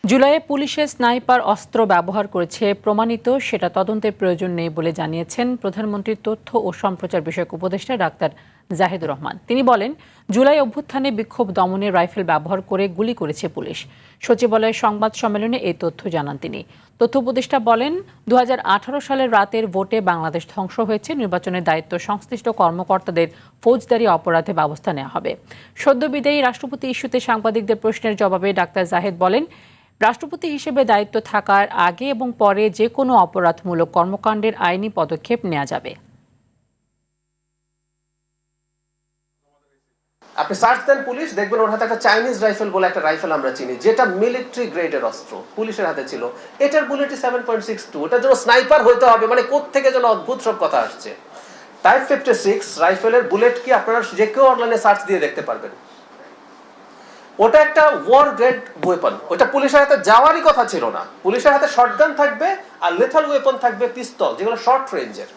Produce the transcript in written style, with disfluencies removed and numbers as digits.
জুলাইয়ে পুলিশে স্নাইপার অস্ত্র ব্যবহার করেছে প্রমাণিত, সেটা তদন্তের প্রয়োজন নেই বলে জানিয়েছেন প্রধানমন্ত্রীর তথ্য ও সম্প্রচার বিষয়ক উপদেষ্টা ডাক্তার জাহিদুর রহমান। তিনি বলেন, জুলাই অভ্যুত্থানে বিক্ষোভ দমনে রাইফেল ব্যবহার করে গুলি করেছে পুলিশ। সচিবালয়ের সংবাদ সম্মেলনে এই তথ্য জানান তিনি। তথ্য উপদেষ্টা বলেন, 2018 সালের রাতের ভোটে বাংলাদেশ ধ্বংস হয়েছে। নির্বাচনের দায়িত্ব সংশ্লিষ্ট কর্মকর্তাদের ফৌজদারি অপরাধে ব্যবস্থা নেওয়া হবে। সদ্য বিদায়ী রাষ্ট্রপতি ইস্যুতে সাংবাদিকদের প্রশ্নের জবাবে ডাক্তার জাহিদ বলেন, রাষ্ট্রপতি হিসেবে দায়িত্ব থাকার আগে এবং পরে যে কোনো অপরাধমূলক কর্মকাণ্ডের আইনি পদক্ষেপ নেওয়া যাবে। আপনি সার্চ দেন পুলিশ, দেখবেন ওর হাতে একটা চাইনিজ রাইফেল বলে একটা রাইফেল আমরা চিনি, যেটা মিলিটারি গ্রেডের অস্ত্র পুলিশের হাতে ছিল। এটার বুলেটই 7.62। ওটার জন্য স্নাইপার হইতে হবে, মানে কোত্থেকে যেন অদ্ভুত সব কথা আসছে। টাইপ 56 রাইফেলের বুলেট কি আপনারা যে কেউ অনলাইনে সার্চ দিয়ে দেখতে পারবেন। ওটা একটা ওয়ার গ্রেড ওয়েপন। ওটা পুলিশের হাতে যাওয়ারই কথা ছিল না। পুলিশের হাতে শটগান থাকবে আর লেথাল ওয়েপন থাকবে পিস্তল, যেগুলো শর্ট রেঞ্জের।